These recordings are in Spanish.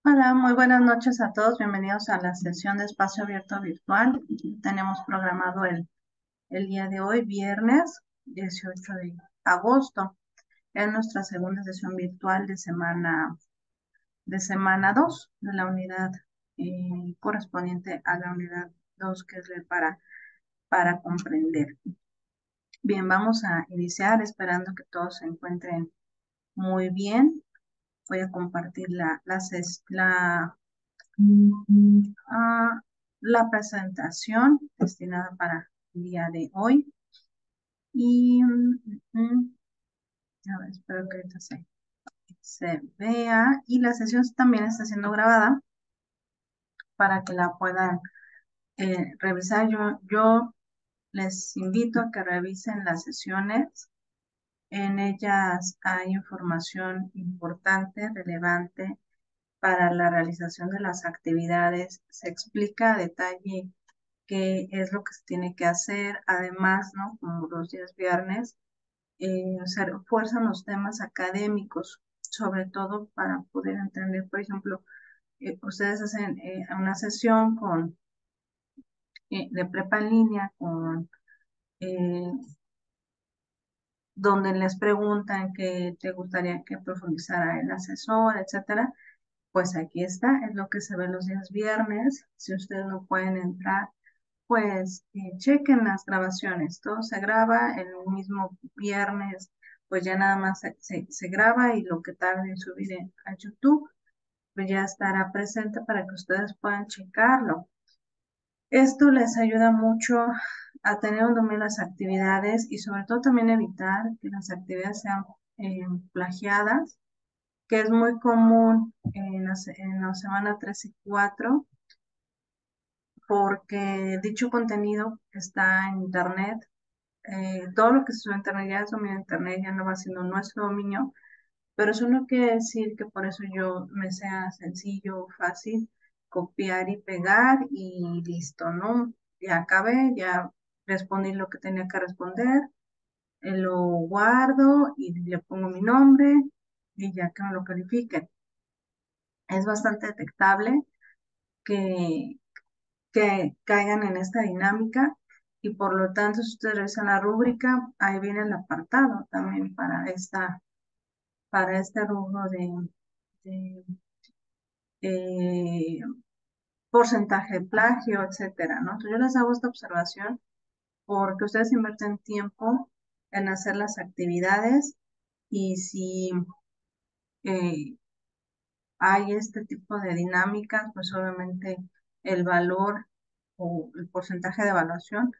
Hola, muy buenas noches a todos. Bienvenidos a la sesión de espacio abierto virtual. Tenemos programado el día de hoy, viernes 18 de agosto. Es nuestra segunda sesión virtual de semana 2 de la unidad correspondiente a la unidad 2, que es leer para comprender. Bien, vamos a iniciar esperando que todos se encuentren muy bien. Voy a compartir ah, la presentación destinada para el día de hoy. Y a ver, espero que ahorita se vea. Y la sesión también está siendo grabada para que la puedan revisar. Yo les invito a que revisen las sesiones. En ellas hay información importante, relevante para la realización de las actividades. Se explica a detalle qué es lo que se tiene que hacer. Además, ¿no? Como los días viernes, se refuerzan los temas académicos, sobre todo para poder entender, por ejemplo, ustedes hacen una sesión de prepa en línea eh, donde les preguntan qué te gustaría que profundizara el asesor, etcétera. Pues aquí está, es lo que se ve los días viernes. Si ustedes no pueden entrar, pues chequen las grabaciones. Todo se graba el mismo viernes, pues ya nada más se graba, y lo que tarde en subir a YouTube, pues ya estará presente para que ustedes puedan checarlo. Esto les ayuda mucho a tener un dominio de las actividades, y sobre todo también evitar que las actividades sean plagiadas, que es muy común en la semana 3 y 4, porque dicho contenido está en Internet. Todo lo que se sube a Internet ya es dominio de Internet, ya no va siendo nuestro dominio, pero eso no quiere decir que por eso yo me sea sencillo, fácil copiar y pegar y listo, ¿no? Ya acabé, ya respondí lo que tenía que responder, lo guardo y le pongo mi nombre y ya que me lo califiquen. Es bastante detectable que, que caigan en esta dinámica, y por lo tanto, si ustedes revisan la rúbrica, ahí viene el apartado también para este rubro de, eh, porcentaje de plagio, etcétera, ¿no? Entonces yo les hago esta observación porque ustedes invierten tiempo en hacer las actividades, y si eh, hay este tipo de dinámicas, pues obviamente el valor o el porcentaje de evaluación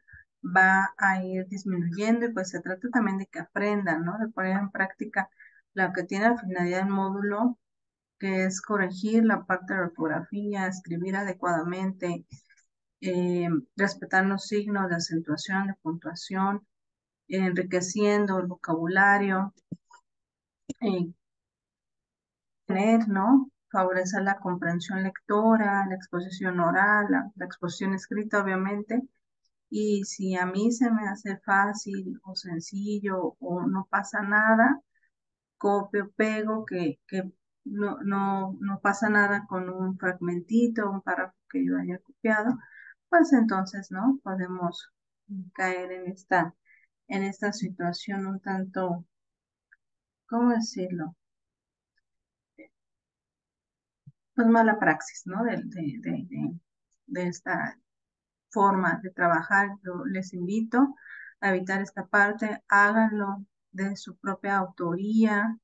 va a ir disminuyendo, y pues se trata también de que aprendan, ¿no? De poner en práctica lo que tiene la finalidad del módulo, que es corregir la parte de ortografía, escribir adecuadamente, respetar los signos de acentuación, de puntuación, enriqueciendo el vocabulario, eh, tener, ¿no? Favorecer la comprensión lectora, la exposición oral, la exposición escrita, obviamente. Y si a mí se me hace fácil o sencillo o no pasa nada, copio, pego, que no pasa nada con un fragmentito, un párrafo que yo haya copiado, pues entonces, ¿no? Podemos caer en esta situación un tanto, ¿cómo decirlo? Pues mala praxis, ¿no? De esta forma de trabajar. Yo les invito a evitar esta parte, háganlo de su propia autoría.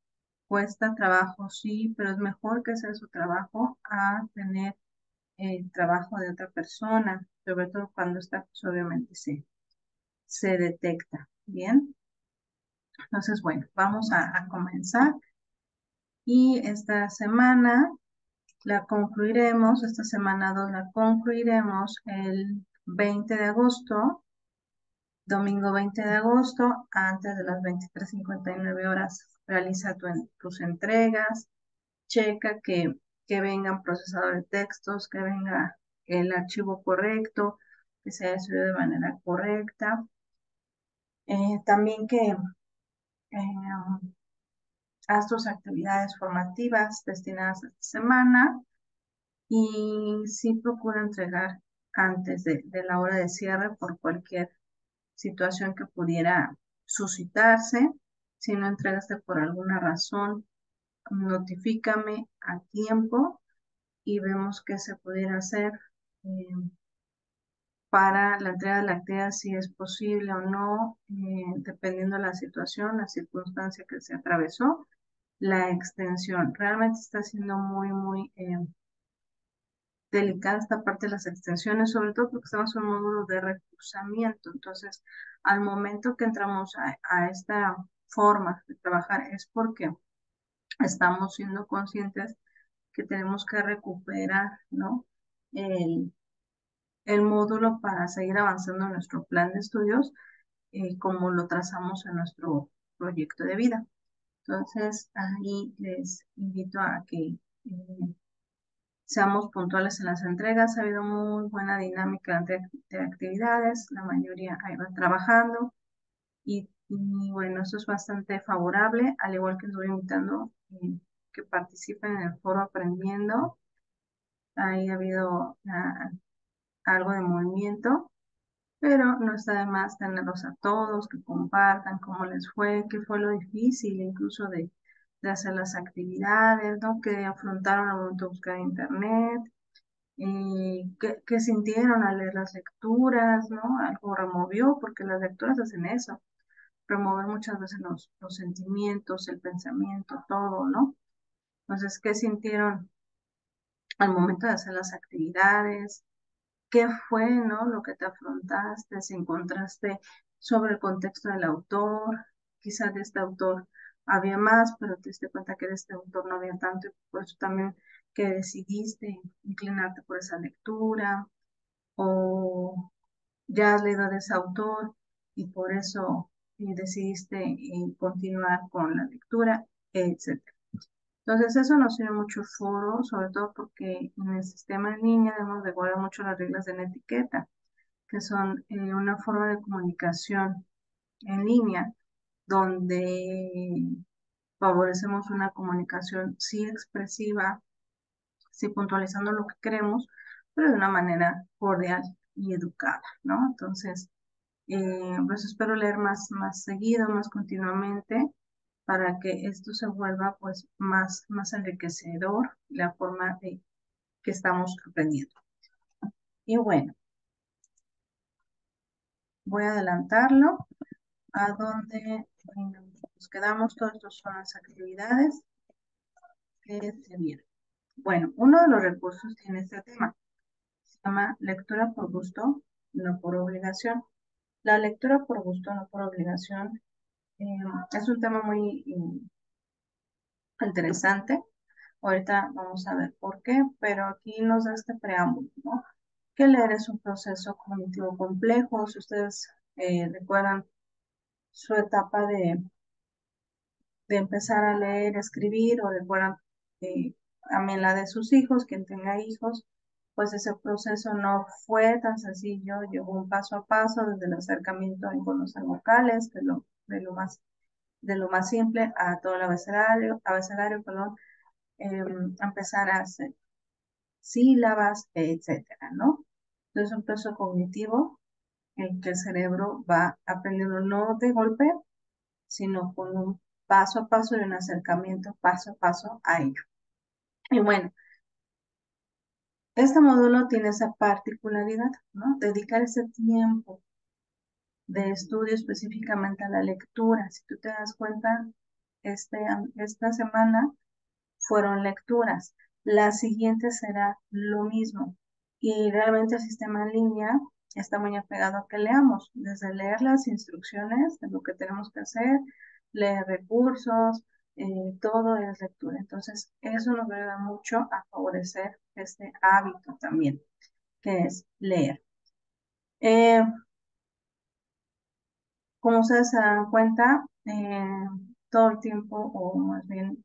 Cuesta trabajo, sí, pero es mejor que sea su trabajo a tener el trabajo de otra persona, sobre todo cuando está, pues obviamente se detecta. Bien, entonces, bueno, vamos a comenzar, y esta semana esta semana 2 la concluiremos el 20 de agosto, domingo 20 de agosto, antes de las 23:59 realiza tus entregas, checa que vengan procesador de textos, que venga el archivo correcto, que se haya subido de manera correcta. También que haz tus actividades formativas destinadas a esta semana. y sí procura entregar antes de la hora de cierre por cualquier situación que pudiera suscitarse. Si no entregaste por alguna razón, notifícame a tiempo y vemos qué se pudiera hacer eh, para la entrega de la actividad, si es posible o no, dependiendo de la situación, la circunstancia que se atravesó, la extensión. Realmente está siendo muy delicada esta parte de las extensiones, sobre todo porque estamos en un módulo de recursamiento. Entonces, al momento que entramos a esta forma de trabajar es porque estamos siendo conscientes que tenemos que recuperar, ¿no? El, el módulo para seguir avanzando en nuestro plan de estudios, como lo trazamos en nuestro proyecto de vida. Entonces, ahí les invito a que seamos puntuales en las entregas. Ha habido muy buena dinámica de actividades, la mayoría ahí va trabajando y bueno, eso es bastante favorable, al igual que estoy invitando que participen en el foro aprendiendo. Ahí ha habido algo de movimiento, pero no está de más tenerlos a todos, que compartan cómo les fue, qué fue lo difícil incluso de hacer las actividades, ¿no? Que afrontaron al momento de buscar internet, qué sintieron al leer las lecturas, ¿no? Algo removió, porque las lecturas hacen eso, remover muchas veces los sentimientos, el pensamiento, todo, ¿no? Entonces, ¿qué sintieron al momento de hacer las actividades? ¿Qué fue, no? Lo que te afrontaste, si encontraste sobre el contexto del autor, quizás de este autor había más, pero te diste cuenta que de este autor no había tanto, y por eso también que decidiste inclinarte por esa lectura, o ya has leído de ese autor y por eso decidiste continuar con la lectura, etcétera. Entonces eso nos sirve mucho foro, sobre todo porque en el sistema en línea debemos de guardar mucho las reglas de la etiqueta, que son una forma de comunicación en línea donde favorecemos una comunicación sí expresiva, sí puntualizando lo que queremos, pero de una manera cordial y educada, ¿no? Entonces, pues espero leer más seguido, más continuamente, para que esto se vuelva pues más enriquecedor, la forma de que estamos aprendiendo. Y bueno, voy a adelantarlo a donde nos quedamos. Todas estas son las actividades que se vieron. Bueno, uno de los recursos tiene este tema. Se llama lectura por gusto, no por obligación. La lectura por gusto, no por obligación, es un tema muy interesante. Ahorita vamos a ver por qué, pero aquí nos da este preámbulo, ¿no? Que leer es un proceso cognitivo complejo. Si ustedes recuerdan su etapa de empezar a leer, escribir, o recuerdan también la de sus hijos, quien tenga hijos, pues ese proceso no fue tan sencillo, llevó un paso a paso desde el acercamiento en conocer vocales, de lo más simple a todo el abecedario, perdón, empezar a hacer sílabas, etcétera, ¿no? Entonces, un proceso cognitivo en que el cerebro va aprendiendo no de golpe, sino con un paso a paso y un acercamiento paso a paso a ello. Y bueno, este módulo tiene esa particularidad, ¿no? Dedicar ese tiempo de estudio específicamente a la lectura. Si tú te das cuenta, esta semana fueron lecturas. La siguiente será lo mismo. Y realmente el sistema en línea está muy apegado a que leamos, desde leer las instrucciones de lo que tenemos que hacer, leer recursos, todo es lectura. Entonces, eso nos ayuda mucho a favorecer este hábito también, que es leer. Eh, Como ustedes se dan cuenta, todo el tiempo, o más bien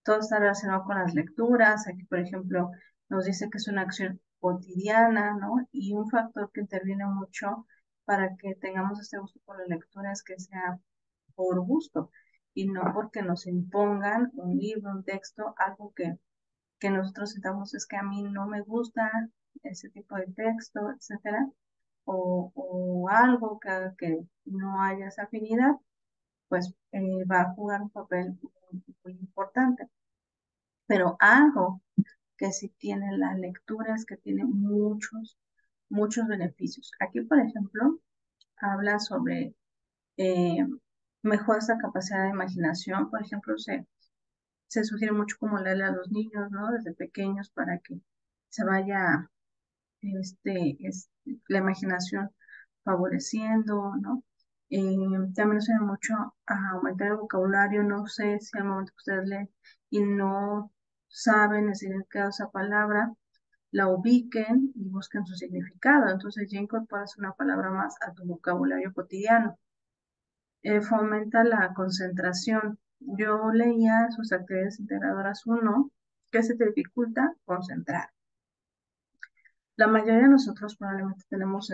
todo está relacionado con las lecturas. Aquí, por ejemplo, nos dice que es una acción cotidiana, ¿no? Y un factor que interviene mucho para que tengamos este gusto por la lectura es que sea por gusto y no porque nos impongan un libro, un texto, algo que que nosotros sintamos es que a mí no me gusta ese tipo de texto, etcétera, o algo que haga que no haya esa afinidad, pues va a jugar un papel muy importante. Pero algo que sí tiene la lectura es que tiene muchos beneficios. Aquí, por ejemplo, habla sobre eh, mejora esta capacidad de imaginación. Por ejemplo, se sugiere mucho como leerle a los niños, ¿no? Desde pequeños para que se vaya la imaginación favoreciendo, ¿no? También nos ayuda mucho a aumentar el vocabulario. No sé si al momento que ustedes leen y no saben el significado de esa palabra, la ubiquen y busquen su significado. Entonces ya incorporas una palabra más a tu vocabulario cotidiano. Fomenta la concentración. Yo leía sus actividades integradoras uno, que se te dificulta concentrar. La mayoría de nosotros probablemente tenemos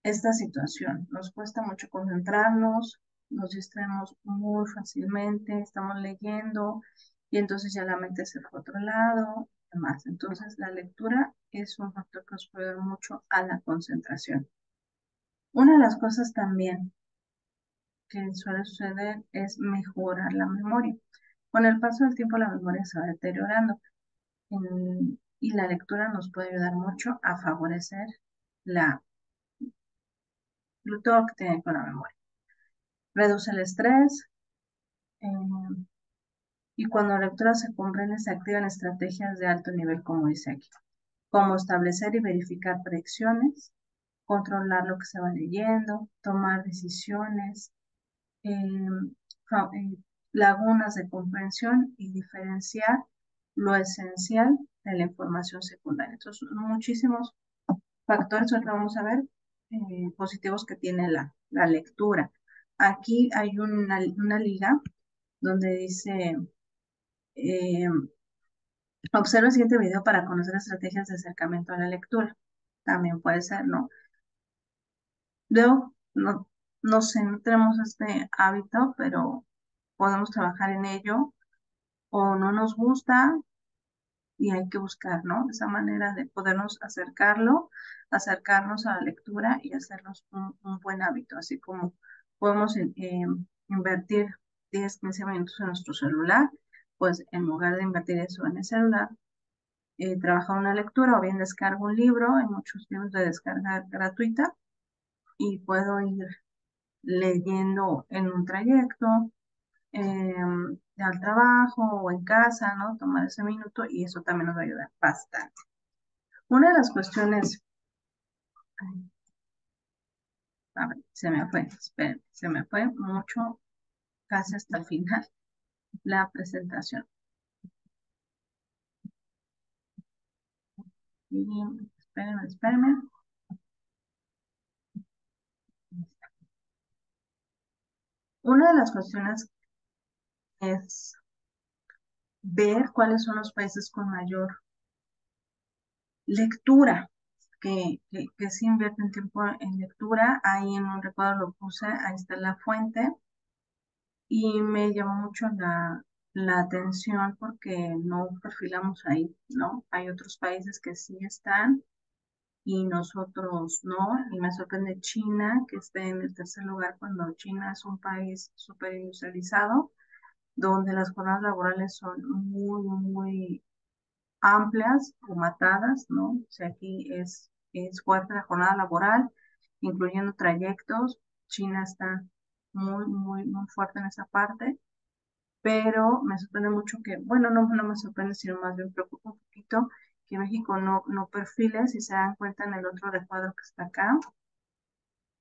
esta situación. Nos cuesta mucho concentrarnos, nos distraemos muy fácilmente, estamos leyendo y entonces ya la mente se fue a otro lado y demás. Entonces la lectura es un factor que nos puede ayudar mucho a la concentración. Una de las cosas también que suele suceder es mejorar la memoria. Con el paso del tiempo la memoria se va deteriorando y la lectura nos puede ayudar mucho a favorecer la, todo lo que tiene con la memoria. Reduce el estrés eh, y cuando la lectura se comprende se activan estrategias de alto nivel, como dice aquí, como establecer y verificar predicciones, controlar lo que se va leyendo, tomar decisiones, eh, lagunas de comprensión y diferenciar lo esencial de la información secundaria. Entonces, muchísimos factores, ahora vamos a ver, positivos que tiene la lectura. Aquí hay una liga donde dice, eh, observa el siguiente video para conocer estrategias de acercamiento a la lectura. También puede ser, ¿no? Luego, no sé, no tenemos este hábito, pero podemos trabajar en ello o no nos gusta y hay que buscar, ¿no? Esa manera de podernos acercarnos a la lectura y hacernos un buen hábito, así como podemos invertir 10, 15 minutos en nuestro celular, pues en lugar de invertir eso en el celular, trabajar una lectura o bien descargo un libro, hay muchos libros de descarga gratuita y puedo ir leyendo en un trayecto, al trabajo o en casa, ¿no? Tomar ese minuto y eso también nos va a ayudar bastante. Una de las cuestiones, ay, a ver, se me fue, esperen, se me fue mucho, casi hasta el final, la presentación. Y espérenme. Una de las cuestiones es ver cuáles son los países con mayor lectura, que sí invierten tiempo en lectura. Ahí en un recuadro lo puse, ahí está la fuente. Y me llamó mucho la atención porque no perfilamos ahí, ¿no? Hay otros países que sí están y nosotros no. Y me sorprende China, que esté en el tercer lugar cuando China es un país súper industrializado, donde las jornadas laborales son muy amplias o matadas, ¿no? O sea, aquí es fuerte la jornada laboral, incluyendo trayectos. China está muy fuerte en esa parte, pero me sorprende mucho que, bueno, no me sorprende, sino más bien preocupa un poquito que México no perfile, si se dan cuenta en el otro recuadro que está acá. O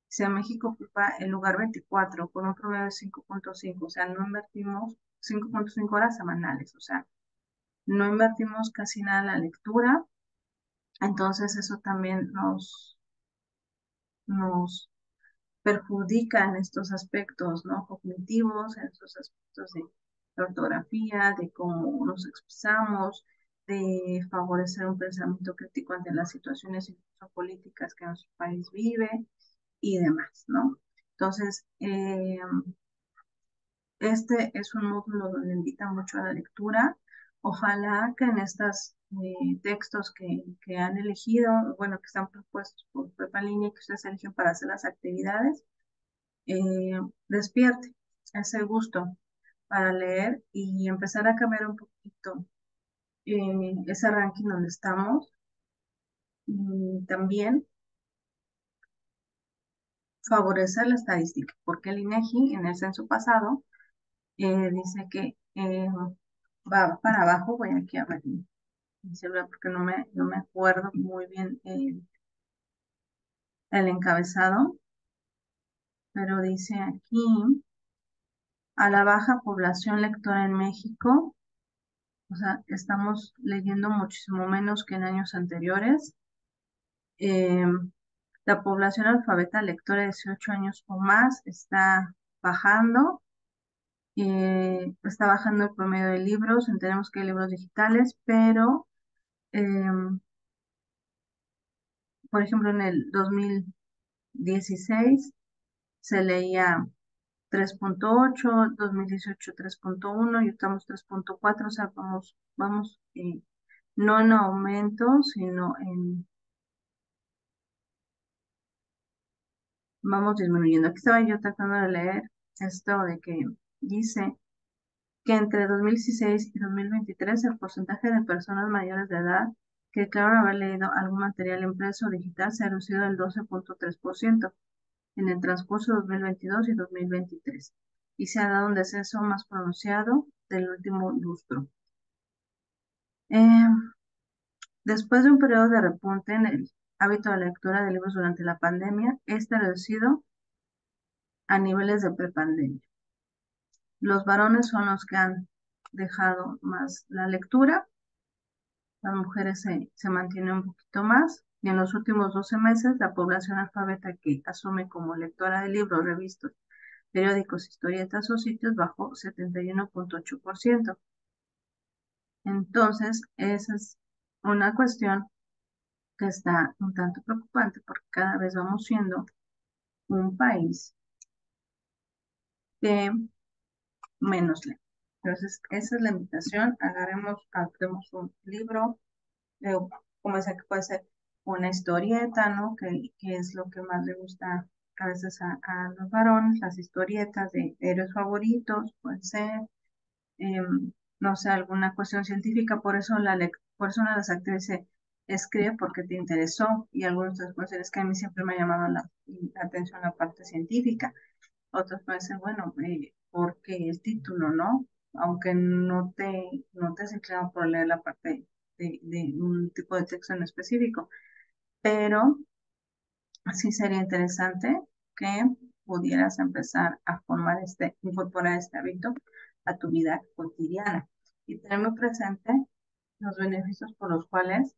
sea, México ocupa el lugar 24 con un promedio de 5.5, o sea, no invertimos 5.5 horas semanales, o sea, no invertimos casi nada en la lectura, entonces eso también nos perjudica en estos aspectos, ¿no? Cognitivos, en estos aspectos de ortografía, de cómo nos expresamos, de favorecer un pensamiento crítico ante las situaciones incluso políticas que nuestro país vive y demás, ¿no? Entonces, este es un módulo donde invita mucho a la lectura, Ojalá que en estos textos que han elegido, bueno, que están propuestos por Pepa Línea, que ustedes eligen para hacer las actividades, despierte ese gusto para leer y empezar a cambiar un poquito ese ranking donde estamos. Y también favorecer la estadística, porque el INEGI en el censo pasado dice que va para abajo. Voy aquí a ver mi celular porque no me acuerdo muy bien el encabezado, pero dice aquí, a la baja población lectora en México, o sea, estamos leyendo muchísimo menos que en años anteriores. Eh, la población alfabeta lectora de 18 años o más está bajando. Está bajando el promedio de libros. Entendemos que hay libros digitales, pero, por ejemplo, en el 2016 se leía 3.8, 2018 3.1 y estamos 3.4, o sea, vamos no en aumento, sino vamos disminuyendo. Aquí estaba yo tratando de leer esto de que dice que entre 2016 y 2023 el porcentaje de personas mayores de edad que declararon haber leído algún material impreso o digital se ha reducido del 12.3% en el transcurso de 2022 y 2023 y se ha dado un descenso más pronunciado del último lustro. Eh, Después de un periodo de repunte en el hábito de lectura de libros durante la pandemia, este ha reducido a niveles de prepandemia. Los varones son los que han dejado más la lectura, las mujeres se mantienen un poquito más, y en los últimos 12 meses la población alfabeta que asume como lectora de libros, revistas, periódicos, historietas o sitios bajó 71.8%. Entonces, esa es una cuestión que está un tanto preocupante porque cada vez vamos siendo un país que menos lee. Entonces, esa es la invitación. Adaptemos un libro, eh, como decía, que puede ser una historieta, ¿no? Que es lo que más le gusta a veces a los varones, las historietas de héroes favoritos, puede ser, no sé, alguna cuestión científica. Por eso una de las actrices dice, escribe porque te interesó, y algunos de los cuestiones que a mí siempre me ha llamado la atención la parte científica. Otros pueden ser, bueno, porque el título, ¿no? Aunque no te has inclinado por leer la parte de un tipo de texto en específico, pero sí sería interesante que pudieras empezar a incorporar este hábito a tu vida cotidiana y tener muy presente los beneficios por los cuales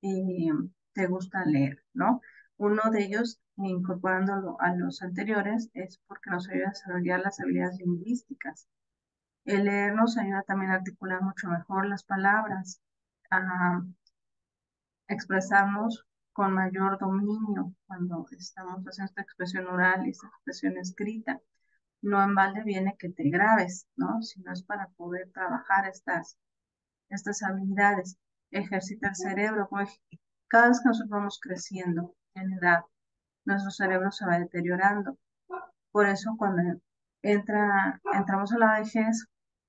eh, te gusta leer, ¿no? Uno de ellos, incorporándolo a los anteriores, es porque nos ayuda a desarrollar las habilidades lingüísticas. El leer nos ayuda también a articular mucho mejor las palabras, a expresarnos con mayor dominio cuando estamos haciendo esta expresión oral y esta expresión escrita. No en balde viene que te grabes, ¿no? Sino es para poder trabajar estas habilidades. Ejercita el cerebro, pues cada vez que nosotros vamos creciendo en edad, nuestro cerebro se va deteriorando. Por eso cuando entramos a la vejez,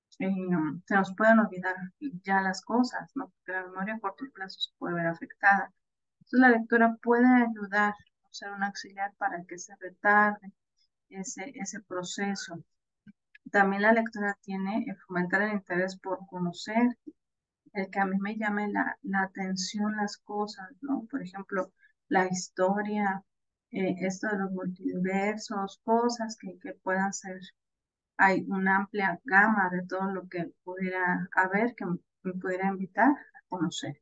se nos pueden olvidar ya las cosas, ¿no? Porque la memoria a corto plazo se puede ver afectada. Entonces la lectura puede ayudar, a ser un auxiliar para que se retarde ese proceso. También la lectura tiene fomentar el interés por conocer, el que a mí me llame la atención las cosas, ¿no? Por ejemplo, la historia, esto de los multiversos, cosas que puedan ser, hay una amplia gama de todo lo que pudiera haber que me pudiera invitar a conocer.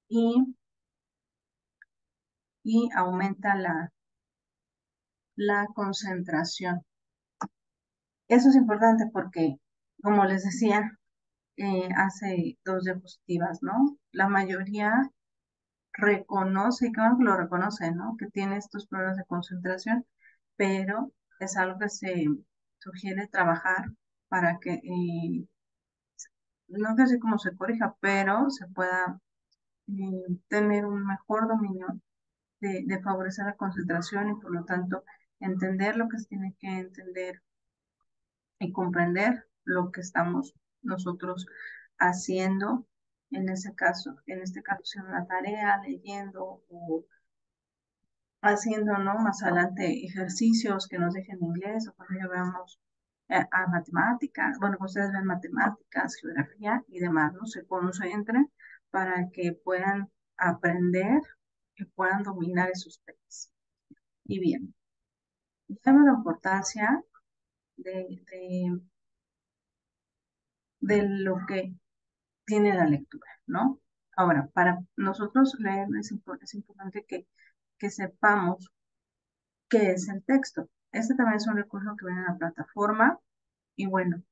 Y, y aumenta la concentración. Eso es importante porque, como les decía, hace dos diapositivas, ¿no? La mayoría reconoce, y claro que lo reconoce, ¿no? Que tiene estos problemas de concentración, pero es algo que se sugiere trabajar para que no sé si cómo se corrija, pero se pueda tener un mejor dominio de favorecer la concentración y por lo tanto entender lo que se tiene que entender y comprender lo que estamos nosotros haciendo, en este caso, haciendo una tarea, leyendo o haciendo, ¿no? Más adelante ejercicios que nos dejen inglés o cuando ya veamos a matemáticas, bueno, pues ustedes ven matemáticas, geografía y demás, ¿no? Cómo se entren para que puedan aprender, que puedan dominar esos temas. Y bien, ya vemos la importancia de, de, de lo que tiene la lectura, ¿no? Ahora, para nosotros leer es importante que sepamos qué es el texto. Este también es un recurso que viene en la plataforma y bueno,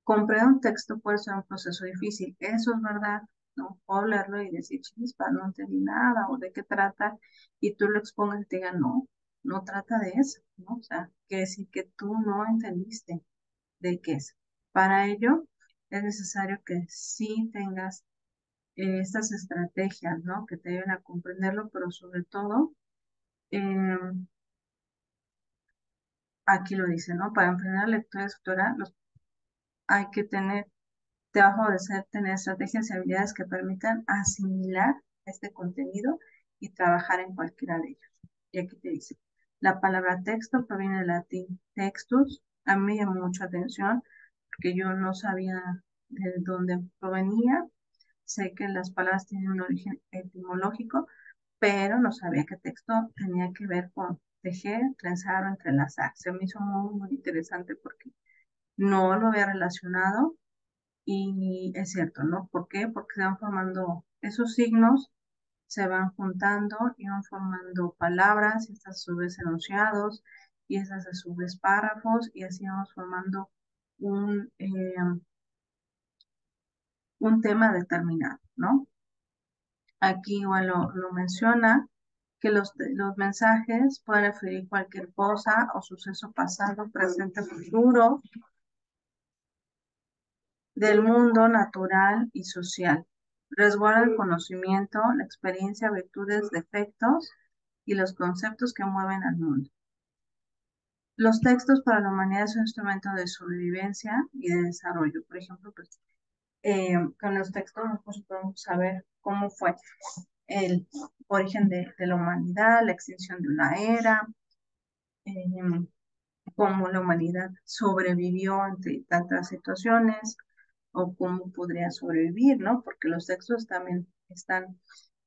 comprender un texto puede ser un proceso difícil, eso es verdad, ¿no? Puedo leerlo y decir, chispa, no entendí nada o de qué trata y tú lo expongas y te digan, no, no trata de eso, ¿no? O sea, que decir que tú no entendiste de qué es. Para ello es necesario que sí tengas estas estrategias, ¿no? Que te ayuden a comprenderlo, pero sobre todo, eh, aquí lo dice, ¿no? Para emprender la lectura y escritura hay que tener, te va a favorecer tener estrategias y habilidades que permitan asimilar este contenido y trabajar en cualquiera de ellos. Y aquí te dice, la palabra texto proviene del latín textus. A mí me llamó mucha atención porque yo no sabía de dónde provenía. Sé que las palabras tienen un origen etimológico, pero no sabía que texto tenía que ver con tejer, trenzar o entrelazar. Se me hizo muy, muy interesante porque no lo había relacionado y es cierto, ¿no? ¿Por qué? Porque se van formando esos signos, se van juntando y van formando palabras, y estas a su vez enunciados, y estas a su vez párrafos, y así vamos formando un, eh, un tema determinado, ¿no? Aquí igual lo menciona, que los mensajes pueden referir cualquier cosa o suceso pasado, presente, futuro, del mundo natural y social. Resguarda el conocimiento, la experiencia, virtudes, defectos y los conceptos que mueven al mundo. Los textos para la humanidad son un instrumento de sobrevivencia y de desarrollo. Por ejemplo, pues, con los textos nosotros podemos saber cómo fue el origen de la humanidad, la extinción de una era, eh, cómo la humanidad sobrevivió ante tantas situaciones o cómo podría sobrevivir, ¿no? Porque los textos también están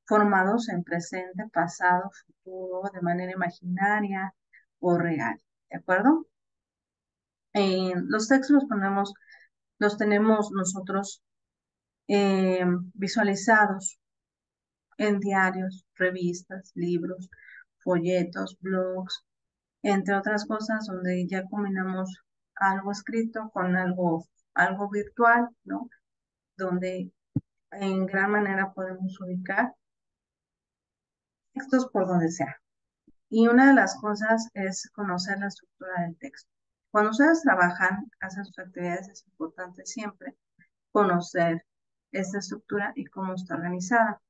formados en presente, pasado, futuro, de manera imaginaria o real, ¿de acuerdo? Los textos los tenemos nosotros visualizados en diarios, revistas, libros, folletos, blogs, entre otras cosas, donde ya combinamos algo escrito con algo virtual, ¿no? Donde en gran manera podemos ubicar textos por donde sea. Y una de las cosas es conocer la estructura del texto. Cuando ustedes trabajan, hacen sus actividades, es importante siempre conocer esta estructura y cómo está organizada.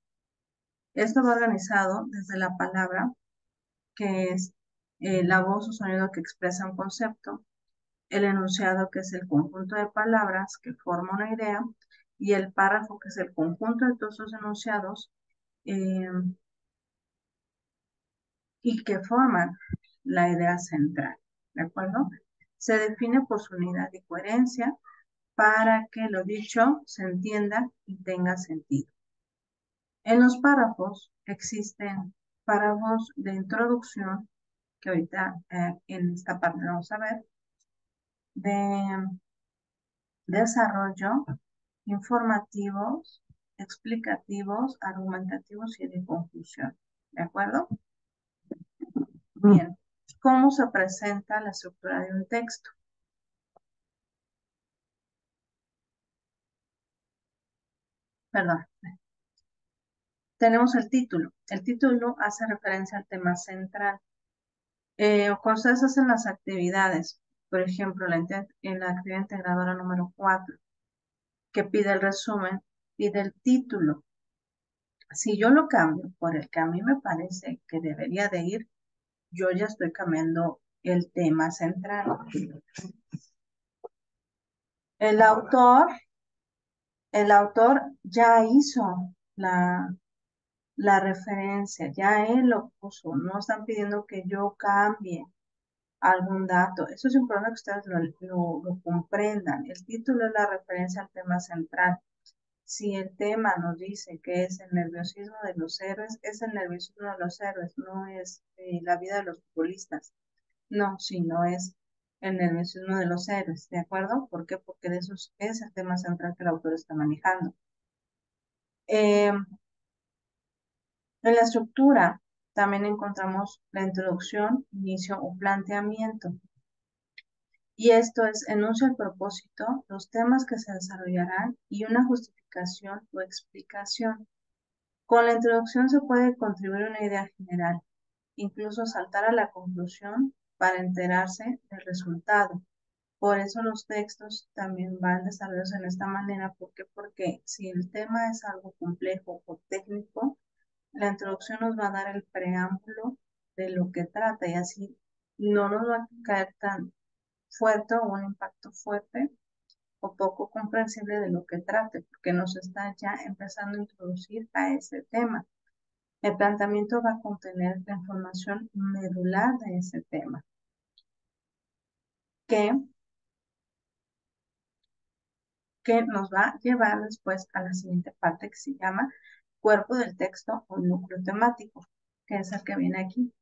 Esto va organizado desde la palabra, que es la voz o sonido que expresa un concepto, el enunciado, que es el conjunto de palabras que forma una idea, y el párrafo, que es el conjunto de todos los enunciados eh, y que forman la idea central, ¿de acuerdo? Se define por su unidad y coherencia para que lo dicho se entienda y tenga sentido. En los párrafos existen párrafos de introducción, que ahorita en esta parte vamos a ver, de desarrollo, informativos, explicativos, argumentativos y de conclusión. ¿De acuerdo? Bien. ¿Cómo se presenta la estructura de un texto? Perdón. Tenemos el título. El título hace referencia al tema central. Cuando ustedes hacen las actividades, por ejemplo, en la actividad integradora número 4, que pide el resumen, pide el título. Si yo lo cambio por el que a mí me parece que debería de ir, yo ya estoy cambiando el tema central. El autor, el autor ya hizo la referencia, ya él lo puso, no están pidiendo que yo cambie algún dato. Eso es importante que ustedes lo comprendan. El título es la referencia al tema central. Si el tema nos dice que es el nerviosismo de los héroes, es el nerviosismo de los héroes, no es la vida de los futbolistas. No, sino es el nerviosismo de los héroes, ¿de acuerdo? ¿Por qué? Porque de eso es el tema central que el autor está manejando. Eh, en la estructura también encontramos la introducción, inicio o planteamiento. Y esto es enuncia el propósito, los temas que se desarrollarán y una justificación o explicación. Con la introducción se puede contribuir una idea general, incluso saltar a la conclusión para enterarse del resultado. Por eso los textos también van desarrollados en esta manera. ¿Por qué? Porque si el tema es algo complejo o técnico, la introducción nos va a dar el preámbulo de lo que trata y así no nos va a caer tan fuerte o un impacto fuerte o poco comprensible de lo que trate, porque nos está ya empezando a introducir a ese tema. El planteamiento va a contener la información medular de ese tema, que, que nos va a llevar después a la siguiente parte que se llama cuerpo del texto o núcleo temático, que es el que viene aquí,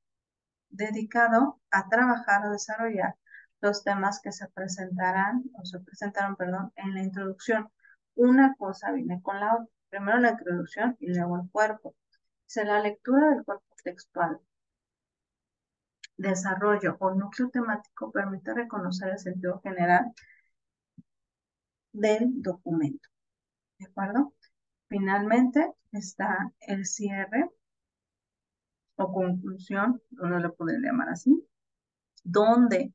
dedicado a trabajar o desarrollar los temas que se presentarán o se presentaron, perdón, en la introducción. Una cosa viene con la otra. Primero la introducción y luego el cuerpo. Si la lectura del cuerpo textual, desarrollo o núcleo temático permite reconocer el sentido general del documento. ¿De acuerdo? Finalmente está el cierre o conclusión, uno lo puede llamar así, donde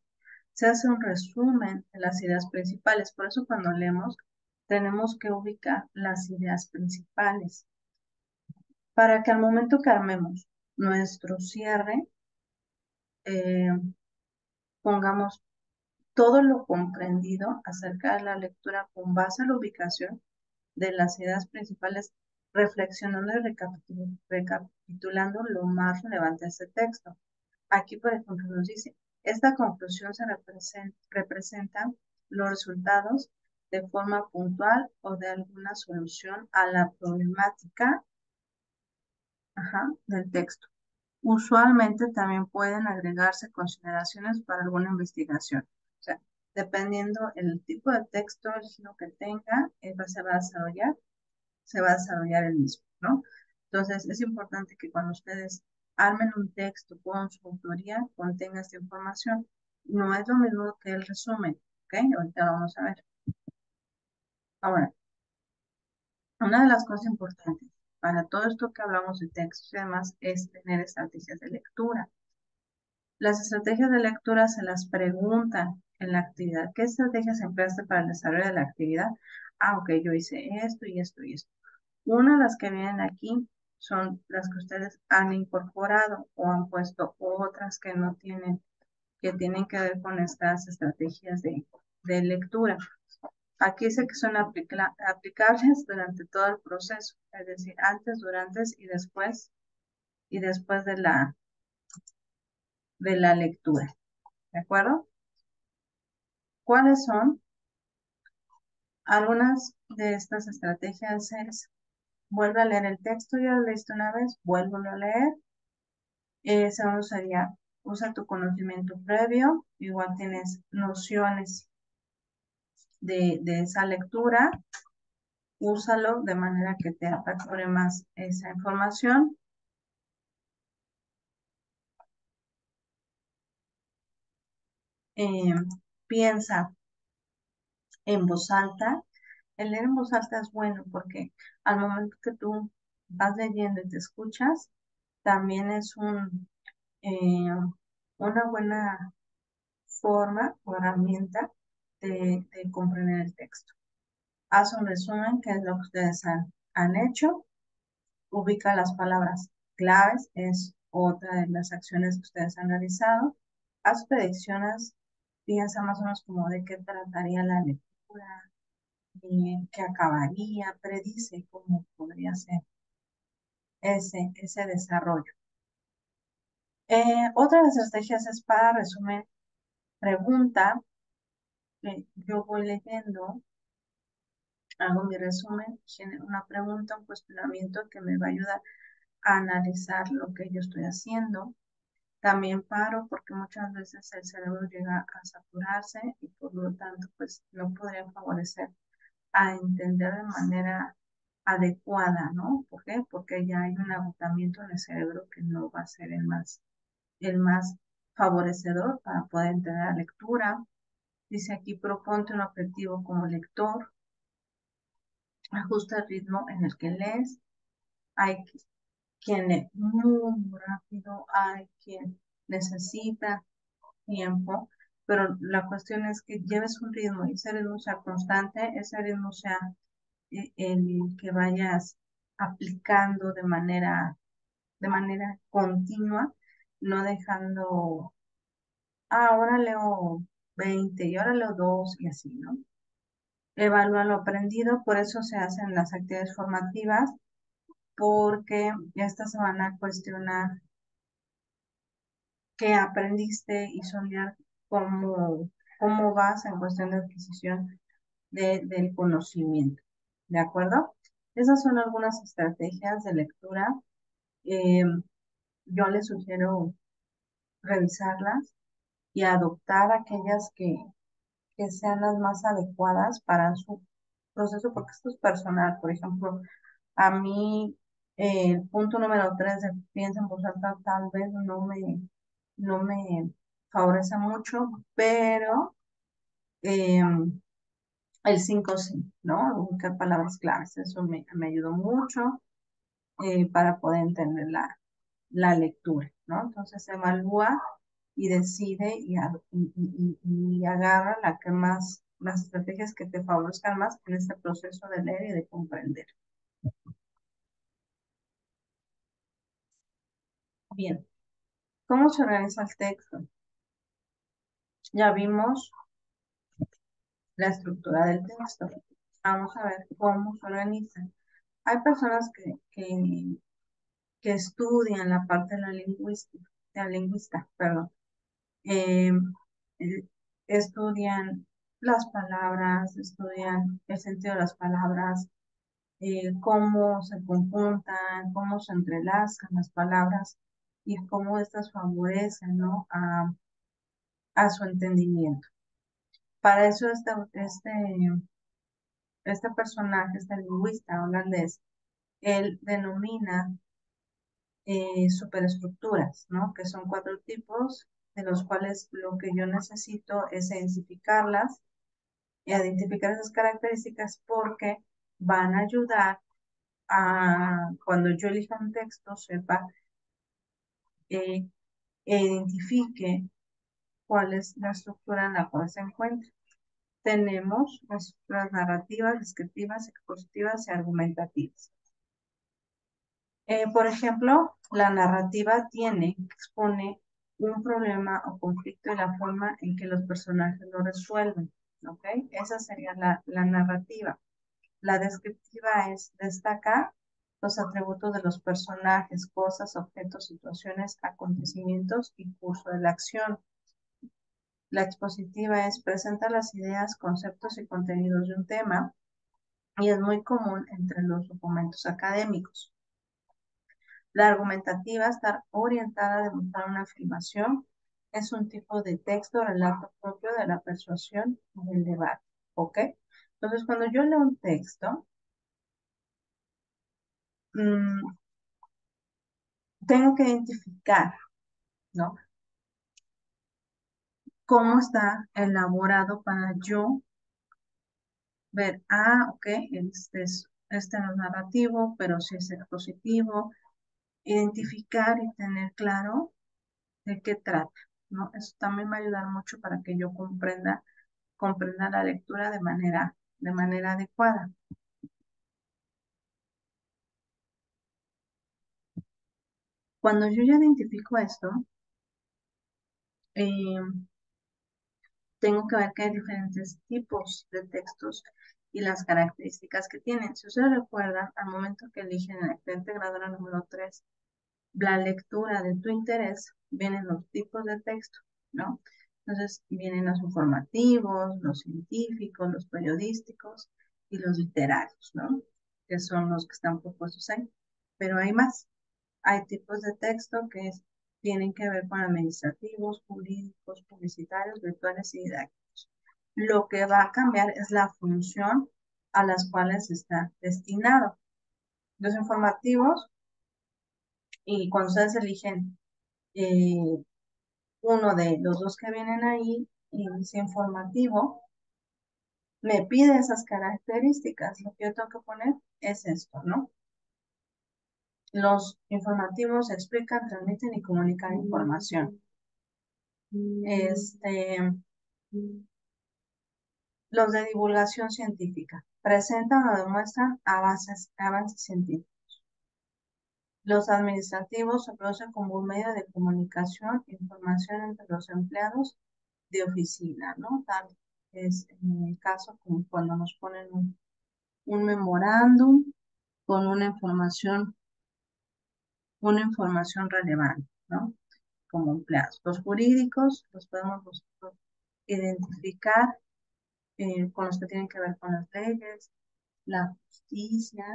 se hace un resumen de las ideas principales. Por eso cuando leemos tenemos que ubicar las ideas principales para que al momento que armemos nuestro cierre, eh, pongamos todo lo comprendido acerca de la lectura con base a la ubicación de las ideas principales, reflexionando y recapitulando lo más relevante de este texto. Aquí, por ejemplo, nos dice, esta conclusión se representa los resultados de forma puntual o de alguna solución a la problemática, del texto. Usualmente también pueden agregarse consideraciones para alguna investigación. O sea, dependiendo el tipo de texto, el giro que tenga, se va a desarrollar el mismo, ¿no? Entonces, es importante que cuando ustedes armen un texto con su autoría, contenga esta información. No es lo mismo que el resumen, ¿ok? Ahorita lo vamos a ver. Ahora, una de las cosas importantes para todo esto que hablamos de textos y demás es tener estrategias de lectura. Las estrategias de lectura se las preguntan en la actividad. ¿Qué estrategias empleaste para el desarrollo de la actividad? Ah, ok, yo hice esto y esto y esto. Una de las que vienen aquí son las que ustedes han incorporado o han puesto otras que no tienen, que tienen que ver con estas estrategias de lectura. Aquí dice que son aplicables durante todo el proceso, es decir, antes, durante y después de la lectura. ¿De acuerdo? ¿Cuáles son? Algunas de estas estrategias es, vuelve a leer el texto, ya lo leíste una vez, vuélvelo a leer. Segundo sería, usa tu conocimiento previo, igual tienes nociones de esa lectura, úsalo de manera que te aperture más esa información. Eh, Piensa en voz alta. El leer en voz alta es bueno porque al momento que tú vas leyendo y te escuchas, también es una buena forma o herramienta de comprender el texto. haz un resumen, que es lo que ustedes han hecho, ubica las palabras claves, es otra de las acciones que ustedes han realizado, haz predicciones, piensa más o menos como de qué trataría la lectura, qué acabaría, predice cómo podría ser ese desarrollo. Otra de las estrategias es para resumen, pregunta, que yo voy leyendo, hago mi resumen, genero una pregunta, un cuestionamiento que me va a ayudar a analizar lo que yo estoy haciendo. También paro porque muchas veces el cerebro llega a saturarse y por lo tanto pues no podría favorecer a entender de manera adecuada, ¿no? ¿Por qué? Porque ya hay un agotamiento en el cerebro que no va a ser el más favorecedor para poder entender la lectura. Dice aquí, proponte un objetivo como lector, ajusta el ritmo en el que lees. Hay quien lee muy rápido, hay quien necesita tiempo, pero la cuestión es que lleves un ritmo y ese ritmo sea constante, ese ritmo sea el que vayas aplicando de manera continua, no dejando, ahora leo 20 y ahora leo 2 y así, ¿no? Evalúa lo aprendido, por eso se hacen las actividades formativas, porque estas se van a cuestionar qué aprendiste y sondear cómo vas en cuestión de adquisición del conocimiento. ¿De acuerdo? Esas son algunas estrategias de lectura. Eh, yo les sugiero revisarlas y adoptar aquellas que sean las más adecuadas para su proceso, porque esto es personal. Por ejemplo, a mí el punto número 3 de piensa en voz alta tal vez no me favorece mucho, pero eh, el 5 sí, ¿no? Buscar palabras claves, eso me ayudó mucho para poder entender la lectura, ¿no? Entonces evalúa y decide y agarra las estrategias que te favorezcan más en este proceso de leer y de comprender. Bien, ¿cómo se organiza el texto? Ya vimos la estructura del texto. Vamos a ver cómo se organiza. Hay personas que estudian la parte de la lingüista, perdón. eh, eh, Estudian las palabras, estudian el sentido de las palabras, cómo se conjuntan, cómo se entrelazan las palabras y cómo estas favorecen, ¿no? a su entendimiento. Para eso este personaje, este lingüista holandés, él denomina superestructuras, ¿no? Que son 4 tipos, de los cuales lo que yo necesito es identificarlas y identificar esas características porque van a ayudar a, cuando yo elija un texto, sepa eh, e identifique cuál es la estructura en la cual se encuentra. Tenemos las estructuras narrativas, descriptivas, expositivas y argumentativas. Por ejemplo, la narrativa expone un problema o conflicto y la forma en que los personajes lo resuelven, ¿ok? Esa sería la narrativa. La descriptiva destaca los atributos de los personajes, cosas, objetos, situaciones, acontecimientos y curso de la acción. La expositiva presenta las ideas, conceptos y contenidos de un tema y es muy común entre los documentos académicos. La argumentativa está orientada a demostrar una afirmación. Es un tipo de texto o relato propio de la persuasión y del debate. ¿Ok? Entonces, cuando yo leo un texto, mmm, tengo que identificar, ¿no? Cómo está elaborado para yo ver, ok, este no es narrativo, pero sí es expositivo. Identificar y tener claro de qué trata, ¿no? Eso también va a ayudar mucho para que yo comprenda la lectura de manera de manera adecuada. Cuando yo ya identifico esto, eh, tengo que ver que hay diferentes tipos de textos y las características que tienen. Si ustedes recuerdan, al momento que eligen el accidente gradura número 3, la lectura de tu interés, vienen los tipos de texto, ¿no? Entonces vienen los informativos, los científicos, los periodísticos y los literarios, ¿no? Que son los que están propuestos ahí. Pero hay más. Hay tipos de texto que tienen que ver con administrativos, jurídicos, publicitarios, virtuales y didácticos. Lo que va a cambiar es la función a las cuales está destinado. Los informativos, y cuando ustedes eligen uno de los dos que vienen ahí, y dice informativo, me pide esas características. Lo que yo tengo que poner es esto, ¿no? Los informativos explican, transmiten y comunican información. Los de divulgación científica presentan o demuestran avances científicos. Los administrativos se producen como un medio de comunicación e información entre los empleados de oficina, ¿no? Tal es en el caso como cuando nos ponen un memorándum con una información relevante, ¿no? Como empleados. Los jurídicos los podemos nosotros identificar con los que tienen que ver con las leyes, la justicia,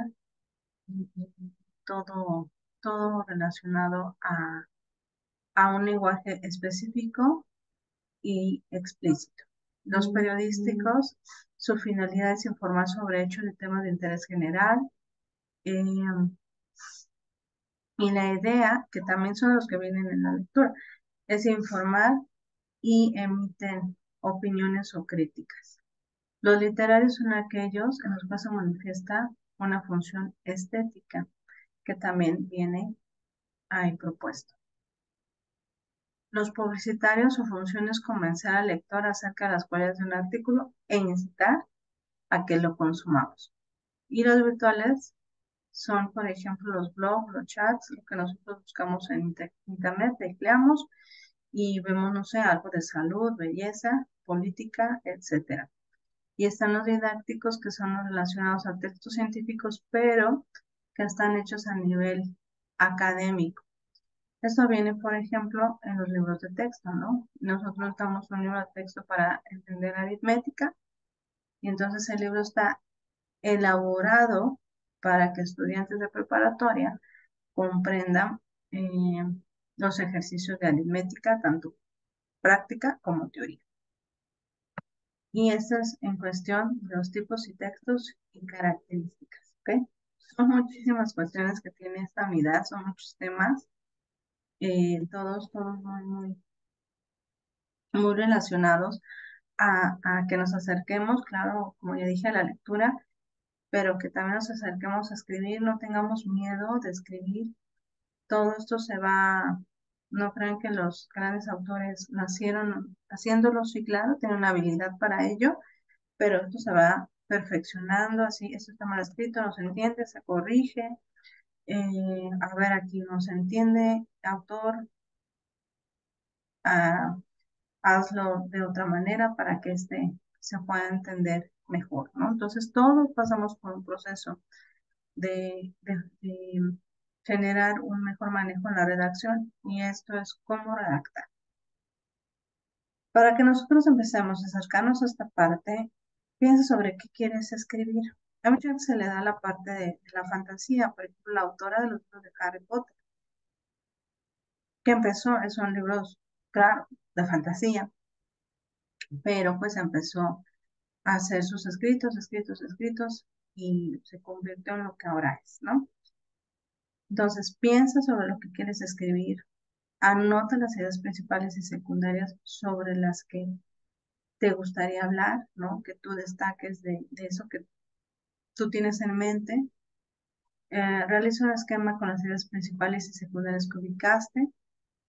todo, todo relacionado a un lenguaje específico y explícito. Los periodísticos, su finalidad es informar sobre hechos y temas de interés general, eh, y la idea, que también son los que vienen en la lectura, es informar y emiten opiniones o críticas. Los literarios son aquellos en los que se manifiesta una función estética, que también viene ahí propuesto. Los publicitarios, su función es convencer al lector acerca de las cualidades de un artículo e incitar a que lo consumamos. Y los virtuales son, por ejemplo, los blogs, los chats, lo que nosotros buscamos en internet, tecleamos y vemos, no sé, algo de salud, belleza, política, etcétera. Y están los didácticos, que son los relacionados a textos científicos, pero que están hechos a nivel académico. Esto viene, por ejemplo, en los libros de texto, ¿no? Nosotros damos un libro de texto para entender aritmética y entonces el libro está elaborado para que estudiantes de preparatoria comprendan eh, los ejercicios de aritmética, tanto práctica como teoría. Y esto es en cuestión de los tipos y textos y características, ¿ok? Son muchísimas cuestiones que tiene esta unidad, son muchos temas, todos muy relacionados a que nos acerquemos, claro, como ya dije, a la lectura, pero que también nos acerquemos a escribir, no tengamos miedo de escribir. Todo esto se va, no crean que los grandes autores nacieron haciéndolo, sí, claro, tienen una habilidad para ello, pero esto se va perfeccionando, así, esto está mal escrito, no se entiende, se corrige, a ver, aquí no se entiende, autor, ah, hazlo de otra manera para que se pueda entender mejor, ¿no? Entonces, todos pasamos por un proceso de generar un mejor manejo en la redacción y esto es cómo redactar. Para que nosotros empecemos a acercarnos a esta parte, piensa sobre qué quieres escribir. A mucha gente se le da la parte de la fantasía, por ejemplo, la autora de los libros de Harry Potter, que empezó, son libros, claro, de fantasía, pero pues empezó a hacer sus escritos, y se convirtió en lo que ahora es, ¿no? Entonces, piensa sobre lo que quieres escribir, anota las ideas principales y secundarias sobre las que te gustaría hablar, ¿no? Que tú destaques de eso que tú tienes en mente. Realiza un esquema con las ideas principales y secundarias que ubicaste.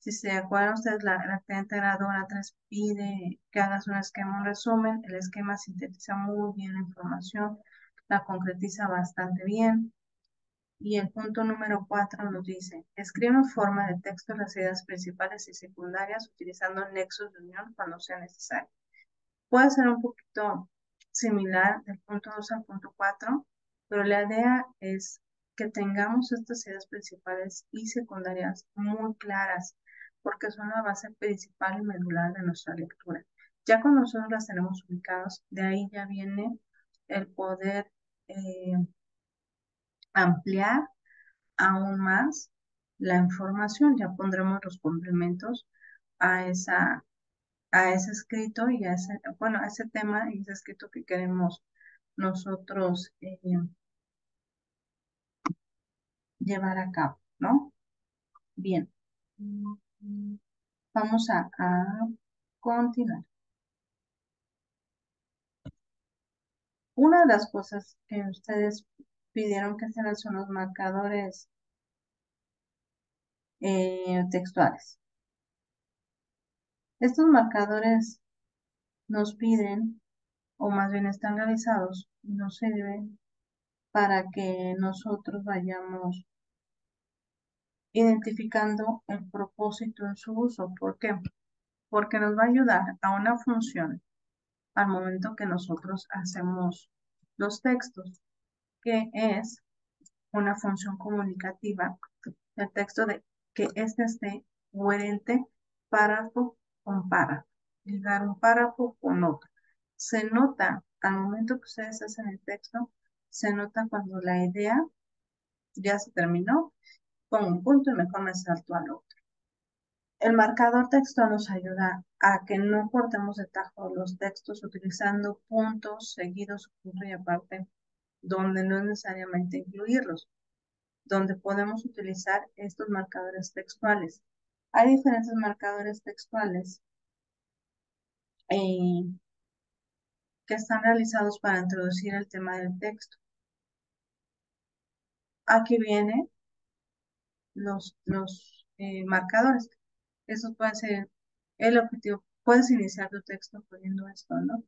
Si se acuerdan ustedes, la actividad integradora 3 pide que hagas un esquema, un resumen. El esquema sintetiza muy bien la información, la concretiza bastante bien. Y el punto número 4 nos dice, escribe en forma de texto las ideas principales y secundarias utilizando nexos de unión cuando sea necesario. Puede ser un poquito similar del punto 2 al punto 4, pero la idea es que tengamos estas ideas principales y secundarias muy claras, porque son la base principal y medular de nuestra lectura. Ya cuando nosotros las tenemos ubicadas, de ahí ya viene el poder ampliar aún más la información. Ya pondremos los complementos a a ese escrito y a ese, bueno, a ese tema y ese escrito que queremos nosotros llevar a cabo, ¿no? Bien, vamos a continuar. Una de las cosas que ustedes pidieron que hicieran son los marcadores textuales. Estos marcadores nos piden, o más bien están realizados, y nos sirven para que nosotros vayamos identificando el propósito en su uso. ¿Por qué? Porque nos va a ayudar a una función al momento que nosotros hacemos los textos, que es una función comunicativa del texto de que éste esté coherente párrafo con párrafo, ligar un párrafo con otro. Se nota al momento que ustedes hacen el texto, se nota cuando la idea ya se terminó, pongo un punto y mejor me salto al otro. El marcador textual nos ayuda a que no cortemos de tajo los textos utilizando puntos seguidos, punto y aparte, donde no es necesariamente incluirlos, donde podemos utilizar estos marcadores textuales. Hay diferentes marcadores textuales eh, que están realizados para introducir el tema del texto. Aquí vienen los marcadores. Eso puede ser el objetivo. Puedes iniciar tu texto poniendo esto, ¿no?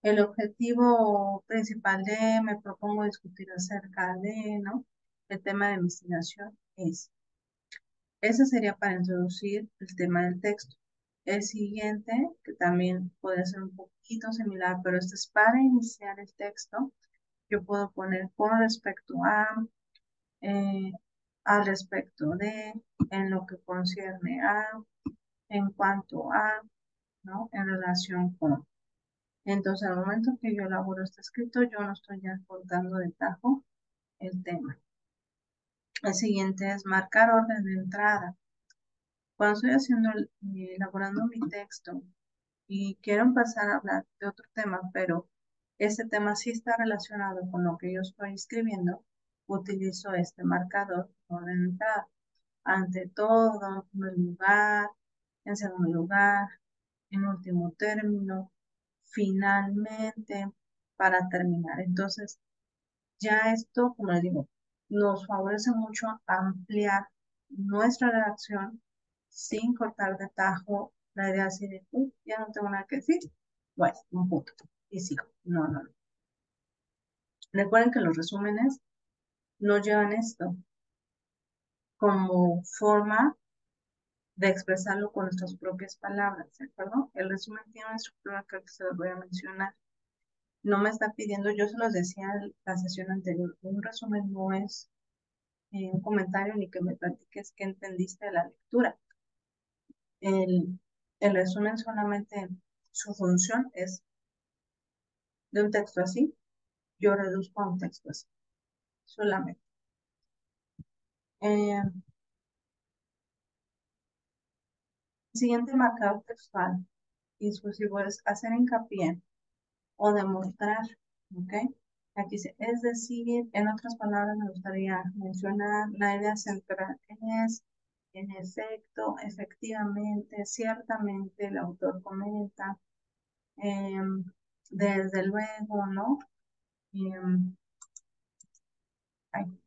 El objetivo principal de, me propongo discutir acerca de, ¿no? El tema de investigación es. Ese sería para introducir el tema del texto. El siguiente, que también puede ser un poquito similar, pero este es para iniciar el texto. Yo puedo poner con respecto a, eh, al respecto de, en lo que concierne a, en cuanto a, ¿no? En relación con. Entonces, al momento que yo elaboro este escrito, yo no estoy ya cortando de tajo el tema. El siguiente es marcar orden de entrada. Cuando estoy elaborando mi texto y quiero empezar a hablar de otro tema, pero este tema sí está relacionado con lo que yo estoy escribiendo, utilizo este marcador de orden de entrada. Ante todo, en primer lugar, en segundo lugar, en último término, finalmente, para terminar. Entonces, ya esto, como les digo, nos favorece mucho ampliar nuestra redacción sin cortar de tajo la idea así de, ya no tengo nada que decir, bueno, un punto, y sigo. No, no, no. Recuerden que los resúmenes no llevan esto como forma de expresarlo con nuestras propias palabras, ¿de acuerdo? El resumen tiene una estructura que se los voy a mencionar. No me está pidiendo, yo se los decía en la sesión anterior, un resumen no es un comentario ni que me platiques qué entendiste de la lectura. El, el resumen solamente, su función es de un texto así, yo reduzco a un texto así, solamente. El siguiente marcador textual discursivo es hacer hincapié o demostrar, ¿ok? Aquí dice, es decir, en otras palabras me gustaría mencionar, la idea central es, en efecto, efectivamente, ciertamente, el autor comenta, em, desde luego, ¿no? Em, ay,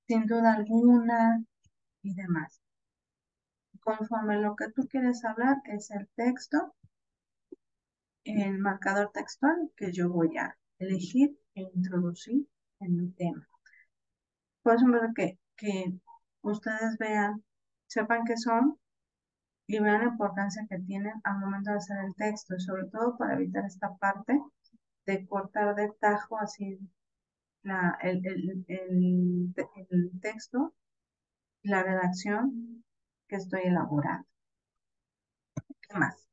sin duda alguna y demás. conforme lo que tú quieres hablar es el texto, el marcador textual que yo voy a elegir e introducir en mi tema. Por eso que ustedes vean, sepan qué son y vean la importancia que tienen al momento de hacer el texto, y sobre todo para evitar esta parte de cortar de tajo así el texto, la redacción que estoy elaborando. ¿Qué más?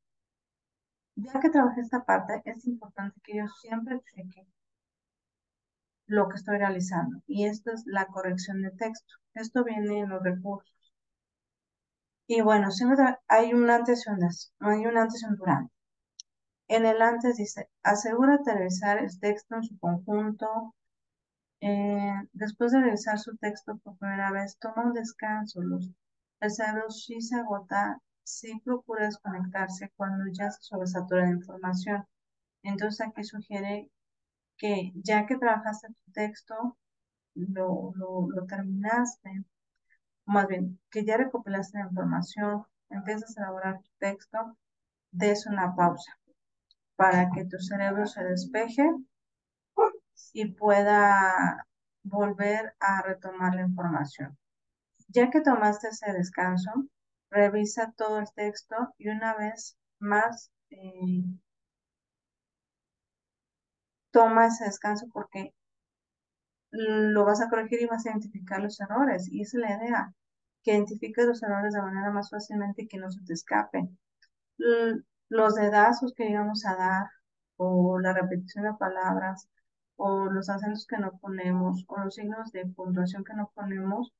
Ya que trabajé esta parte, es importante que yo siempre cheque lo que estoy realizando. Y esto es la corrección de texto. Esto viene en los recursos. Y bueno, siempre hay un antes y un durante. En el antes dice, asegúrate de revisar el texto en su conjunto. Después de revisar su texto por primera vez, toma un descanso. El cerebro sí se agota, sí procura desconectarse cuando ya se sobresatura de información. Entonces aquí sugiere que ya que trabajaste tu texto, lo terminaste, más bien, que ya recopilaste la información, empiezas a elaborar tu texto, des una pausa para que tu cerebro se despeje y pueda volver a retomar la información. Ya que tomaste ese descanso, revisa todo el texto y una vez más toma ese descanso porque lo vas a corregir y vas a identificar los errores. Y esa es la idea, que identifiques los errores de manera más fácilmente y que no se te escapen. Los dedazos que íbamos a dar, o la repetición de palabras, o los acentos que no ponemos, o los signos de puntuación que no ponemos,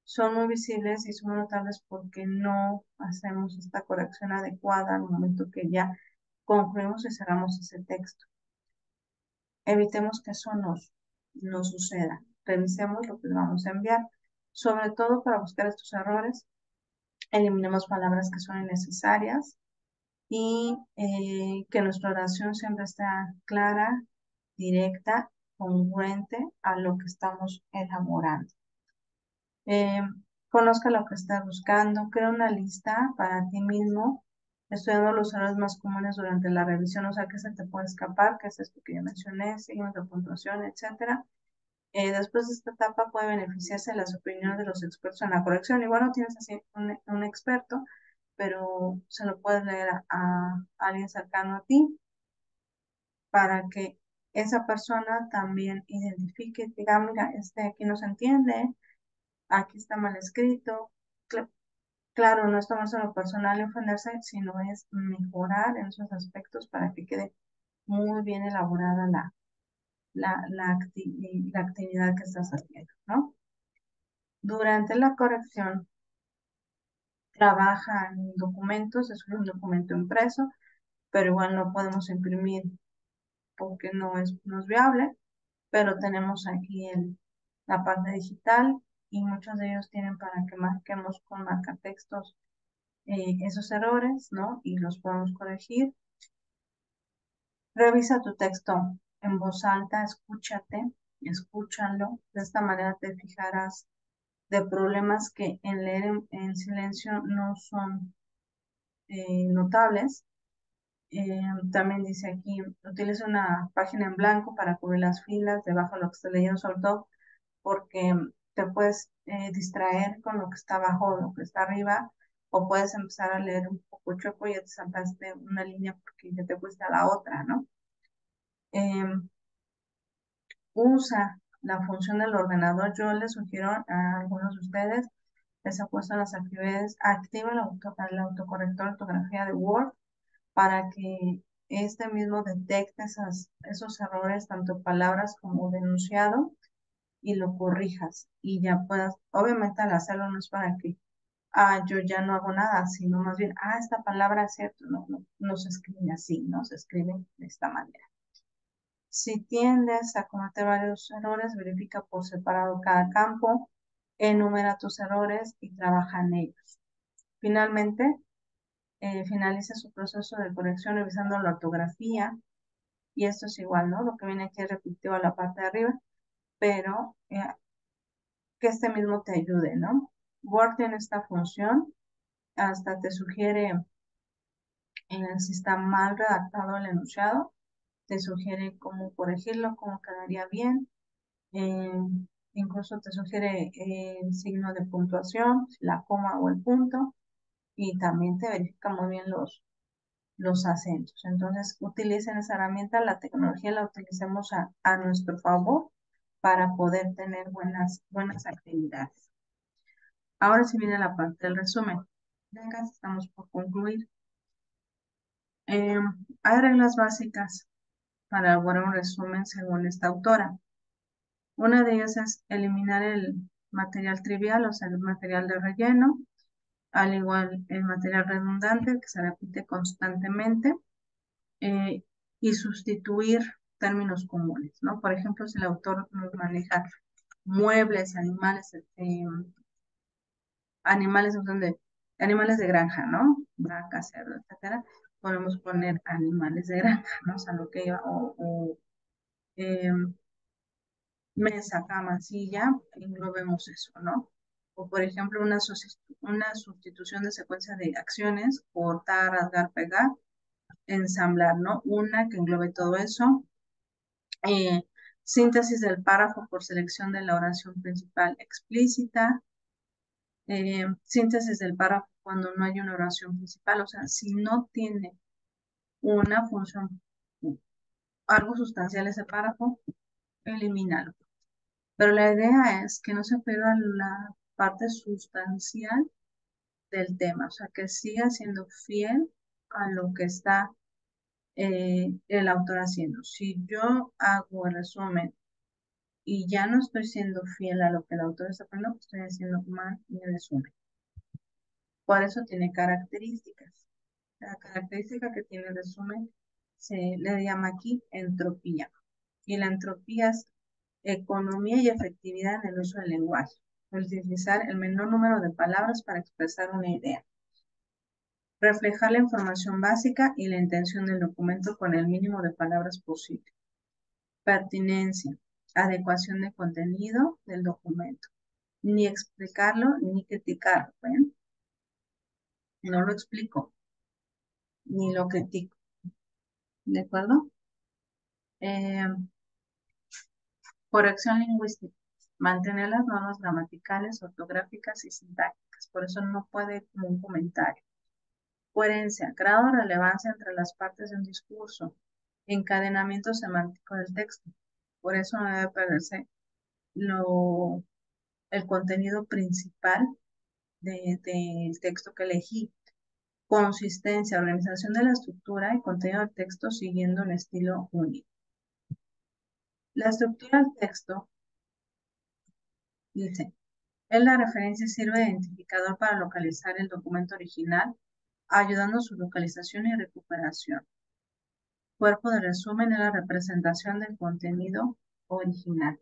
son muy visibles y son notables porque no hacemos esta corrección adecuada al momento que ya concluimos y cerramos ese texto. Evitemos que eso nos suceda. Revisemos lo que vamos a enviar, sobre todo para buscar estos errores. Eliminemos palabras que son innecesarias y que nuestra oración siempre esté clara, directa, congruente a lo que estamos elaborando. Eh, Conozca lo que estás buscando, crea una lista para ti mismo, estudiando los errores más comunes durante la revisión, o sea, que se te puede escapar, que es esto que yo mencioné, signos de puntuación, etcétera. Después de esta etapa puede beneficiarse de las opiniones de los expertos en la corrección. Igual no tienes así un experto, pero se lo puedes leer a alguien cercano a ti para que esa persona también identifique y diga, mira, este aquí no se entiende, aquí está mal escrito. Claro, no es tomarse lo personal y ofenderse, sino es mejorar en esos aspectos para que quede muy bien elaborada la actividad que estás haciendo, ¿no? Durante la corrección, trabaja en documentos, es un documento impreso, pero igual no podemos imprimir porque no es viable, pero tenemos aquí la parte digital y muchos de ellos tienen para que marquemos con marcatextos esos errores, ¿no? Y los podemos corregir. Revisa tu texto en voz alta, escúchalo. De esta manera te fijarás de problemas que en leer en silencio no son notables. También dice aquí, utiliza una página en blanco para cubrir las filas debajo de lo que está leyendo, sobre todo porque te puedes distraer con lo que está abajo o lo que está arriba, o puedes empezar a leer un poco choco y ya te saltaste una línea porque ya te fuiste a la otra, ¿no? Usa la función del ordenador. Yo les sugiero a algunos de ustedes, les apuesto a las actividades, activa el autocorrector de ortografía de Word para que este mismo detecte esos errores, tanto palabras como denunciado, y lo corrijas y ya puedas, obviamente al hacerlo no es para que, yo ya no hago nada, sino más bien, esta palabra es cierto, no se escribe así, no se escribe de esta manera. Si tiendes a cometer varios errores, verifica por separado cada campo, enumera tus errores y trabaja en ellos. Finalmente, finaliza su proceso de corrección revisando la ortografía, y esto es igual, ¿no? Lo que viene aquí es repetitivo a la parte de arriba, pero que este mismo te ayude, ¿no? Word tiene esta función, hasta te sugiere, si está mal redactado el enunciado, te sugiere cómo corregirlo, cómo quedaría bien. eh, Incluso te sugiere el signo de puntuación, la coma o el punto, y también te verifica muy bien los acentos. Entonces, utilicen esa herramienta, la tecnología la utilicemos a nuestro favor para poder tener buenas actividades. Ahora sí viene la parte del resumen. Ya casi estamos por concluir. Hay reglas básicas para elaborar un resumen según esta autora. Una de ellas es eliminar el material trivial, o sea, el material de relleno, al igual el material redundante que se repite constantemente, eh, y sustituir términos comunes, ¿no? Por ejemplo, si el autor nos maneja muebles, animales, animales de granja, ¿no? Vaca, cerdo, etcétera, podemos poner animales de granja, ¿no? O sea, lo que iba, eh, mesa, cama, silla, englobemos eso, ¿no? O por ejemplo, una sustitución de secuencia de acciones, cortar, rasgar, pegar, ensamblar, ¿no? Una que englobe todo eso. Eh, Síntesis del párrafo por selección de la oración principal explícita. Síntesis del párrafo cuando no hay una oración principal, o sea, si no tiene una función, algo sustancial ese párrafo, elimínalo. Pero la idea es que no se pierda la parte sustancial del tema, o sea, que siga siendo fiel a lo que está el autor haciendo. Si yo hago el resumen y ya no estoy siendo fiel a lo que el autor está poniendo, estoy haciendo mal mi resumen. Por eso tiene características. La característica que tiene el resumen se le llama aquí entropía. Y la entropía es economía y efectividad en el uso del lenguaje. Utilizar el menor número de palabras para expresar una idea. Reflejar la información básica y la intención del documento con el mínimo de palabras posible. Pertinencia. Adecuación de contenido del documento. Ni explicarlo ni criticarlo. ¿Ven? No lo explico, ni lo critico. ¿De acuerdo? Eh, Corrección lingüística. Mantener las normas gramaticales, ortográficas y sintácticas. Por eso no puede como un comentario. Coherencia. Grado de relevancia entre las partes de un discurso. Encadenamiento semántico del texto. Por eso no debe perderse el contenido principal del texto que elegí. Consistencia, organización de la estructura y contenido del texto siguiendo un estilo único. La estructura del texto dice, es la referencia y sirve de identificador para localizar el documento original, ayudando a su localización y recuperación. Cuerpo de resumen es la representación del contenido original.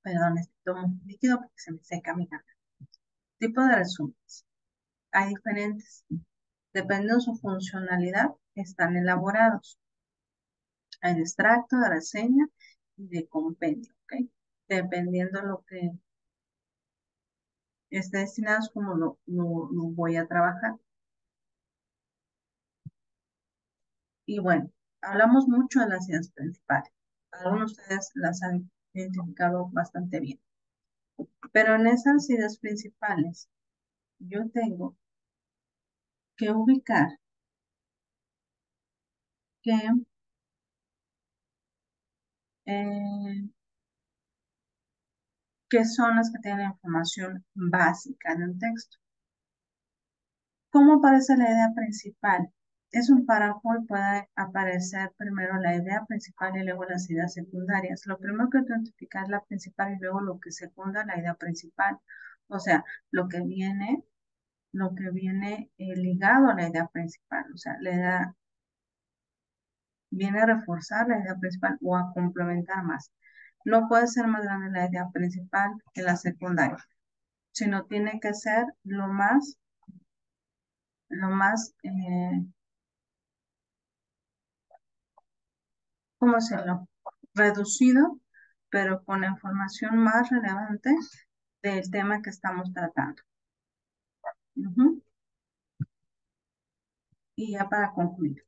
Perdón, tomo un líquido porque se me seca mi garganta. Tipo de resúmenes. Hay diferentes. Dependiendo de su funcionalidad, están elaborados. Hay de extracto, de reseña y de compendio, ¿ok? Dependiendo de lo que esté destinado, es como lo voy a trabajar. Y bueno, hablamos mucho de las ideas principales. Algunos de ustedes las han identificado bastante bien. Pero en esas ideas principales, yo tengo que ubicar que, eh, que son las que tienen información básica en el texto. ¿Cómo aparece la idea principal? Es un párrafo y puede aparecer primero la idea principal y luego las ideas secundarias. Lo primero que identificar es la principal y luego lo que secunda la idea principal. O sea, lo que viene ligado a la idea principal. O sea, la idea viene a reforzar la idea principal o a complementar más. No puede ser más grande la idea principal que la secundaria, sino tiene que ser lo más, ¿cómo decirlo? Reducido, pero con la información más relevante del tema que estamos tratando. Ujú. Y ya para concluir.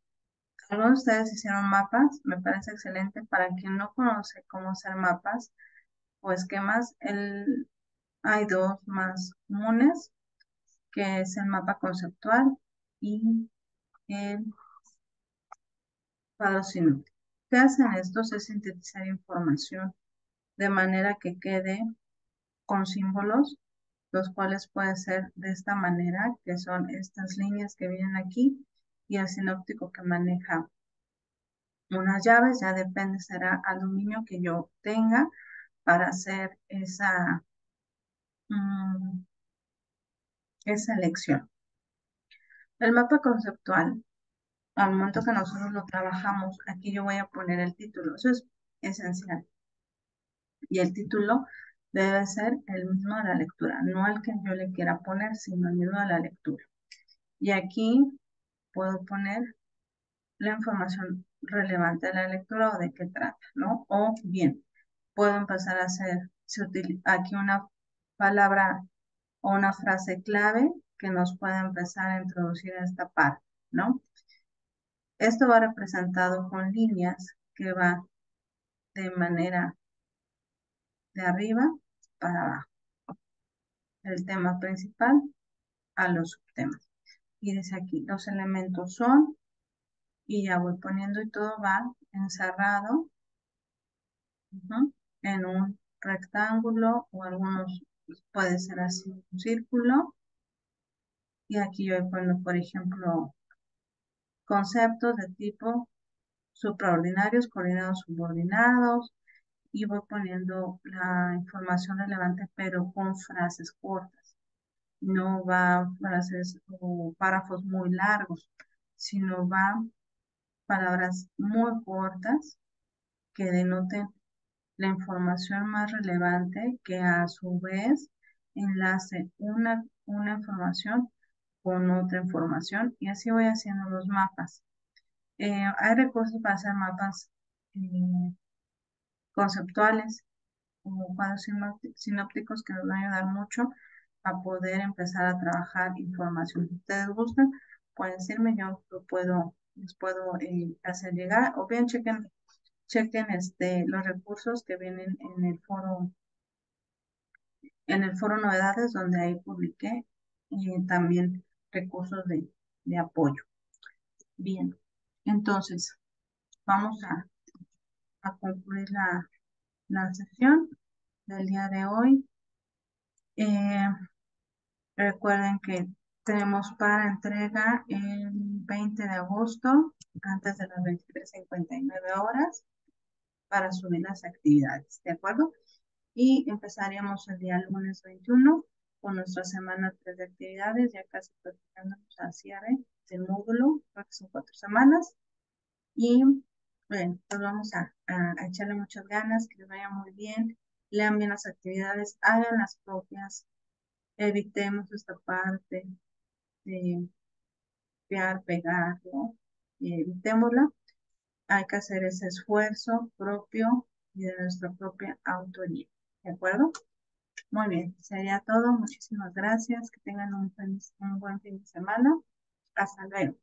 Algunos de ustedes hicieron mapas, me parece excelente. Para quien no conoce cómo hacer mapas o esquemas, hay dos más comunes, que es el mapa conceptual y el cuadro sinóptico. ¿Qué hacen estos? Es sintetizar información de manera que quede con símbolos, los cuales puede ser de esta manera, que son estas líneas que vienen aquí, y el sinóptico que maneja unas llaves, ya depende, será aluminio que yo tenga para hacer mm, esa elección. El mapa conceptual, al momento que nosotros lo trabajamos, aquí yo voy a poner el título, eso es esencial. Y el título debe ser el mismo de la lectura, no el que yo le quiera poner, sino el mismo de la lectura. Y aquí puedo poner la información relevante de la lectura o de qué trata, ¿no? O bien, puedo empezar a hacer aquí una palabra o una frase clave que nos pueda empezar a introducir a esta parte, ¿no? Esto va representado con líneas que va de manera de arriba para abajo, el tema principal a los subtemas. Y dice aquí, los elementos son, y ya voy poniendo y todo va encerrado en un rectángulo o algunos puede ser así un círculo. Y aquí yo voy poniendo, por ejemplo, conceptos de tipo supraordinarios, coordinados, subordinados, y voy poniendo la información relevante, pero con frases cortas. No va frases o párrafos muy largos, sino va palabras muy cortas que denoten la información más relevante, que a su vez enlace una información con otra información, y así voy haciendo los mapas. Hay recursos para hacer mapas conceptuales como cuadros sinópticos que nos van a ayudar mucho a poder empezar a trabajar información. Si ustedes gustan, pueden decirme, yo les puedo hacer llegar, o bien chequen los recursos que vienen en el foro novedades, donde ahí publiqué también recursos de apoyo. Bien, entonces vamos a concluir la sesión del día de hoy. Eh, Recuerden que tenemos para entrega el 20 de agosto, antes de las 23:59 horas, para subir las actividades, ¿de acuerdo? Y empezaríamos el día lunes 21 con nuestra semana 3 de actividades, ya casi practicándonos al cierre del módulo, creo que son 4 semanas. Y bueno, pues vamos a echarle muchas ganas, que les vaya muy bien, lean bien las actividades, hagan las propias, evitemos esta parte de copiar, pegar, ¿no? Evitémosla. Hay que hacer ese esfuerzo propio y de nuestra propia autoría, ¿de acuerdo? Muy bien, sería todo. Muchísimas gracias. Que tengan un buen fin de semana. Hasta luego.